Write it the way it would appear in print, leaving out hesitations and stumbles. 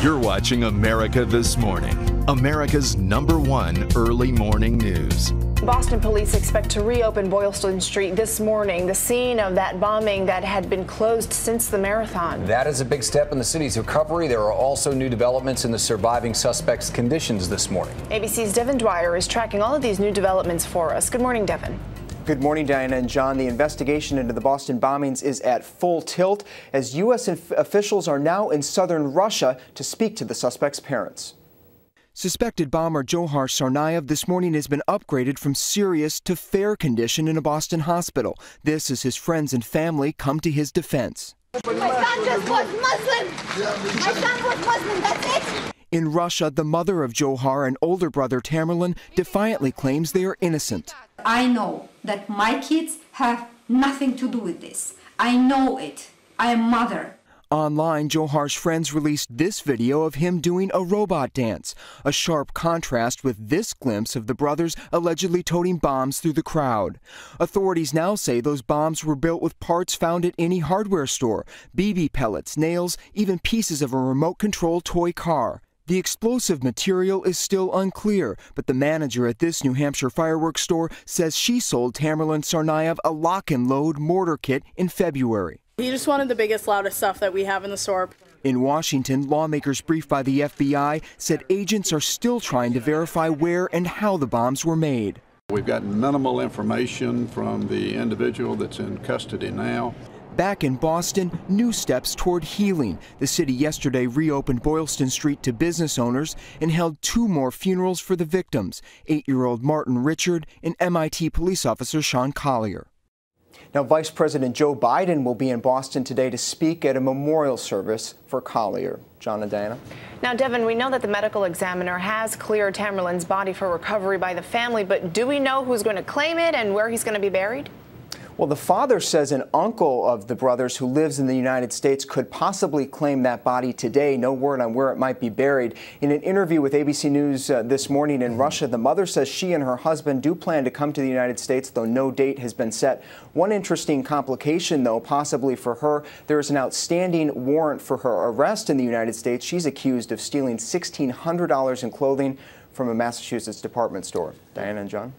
You're watching America This Morning, America's #1 early morning news. Boston police expect to reopen Boylston Street this morning, the scene of that bombing that had been closed since the marathon. That is a big step in the city's recovery. There are also new developments in the surviving suspects' conditions this morning. ABC's Devin Dwyer is tracking all of these new developments for us. Good morning, Devin. Good morning, Diana and John. The investigation into the Boston bombings is at full tilt as U.S. officials are now in southern Russia to speak to the suspect's parents. Suspected bomber Johar Tsarnaev this morning has been upgraded from serious to fair condition in a Boston hospital. This as his friends and family come to his defense. My son just was Muslim. My son was Muslim, that's it. In Russia, the mother of Johar and older brother Tamerlan defiantly claims they are innocent. I know that my kids have nothing to do with this. I know it. I am mother. Online, Johar's friends released this video of him doing a robot dance, a sharp contrast with this glimpse of the brothers allegedly toting bombs through the crowd. Authorities now say those bombs were built with parts found at any hardware store, BB pellets, nails, even pieces of a remote-control toy car. The explosive material is still unclear, but the manager at this New Hampshire fireworks store says she sold Tamerlan Tsarnaev a lock-and-load mortar kit in February. He just wanted the biggest, loudest stuff that we have in the store. In Washington, lawmakers briefed by the FBI said agents are still trying to verify where and how the bombs were made. We've got minimal information from the individual that's in custody now. Back in Boston, new steps toward healing. The city yesterday reopened Boylston Street to business owners and held 2 more funerals for the victims, 8-year-old Martin Richard and MIT police officer Sean Collier. Now, Vice President Joe Biden will be in Boston today to speak at a memorial service for Collier. John and Diana. Now, Devin, we know that the medical examiner has cleared Tamerlan's body for recovery by the family, but do we know who's going to claim it and where he's going to be buried? Well, the father says an uncle of the brothers who lives in the United States could possibly claim that body today. No word on where it might be buried. In an interview with ABC News this morning in Russia, the mother says she and her husband do plan to come to the United States, though no date has been set. One interesting complication, though, possibly for her, there is an outstanding warrant for her arrest in the United States. She's accused of stealing $1,600 in clothing from a Massachusetts department store. Diana and John.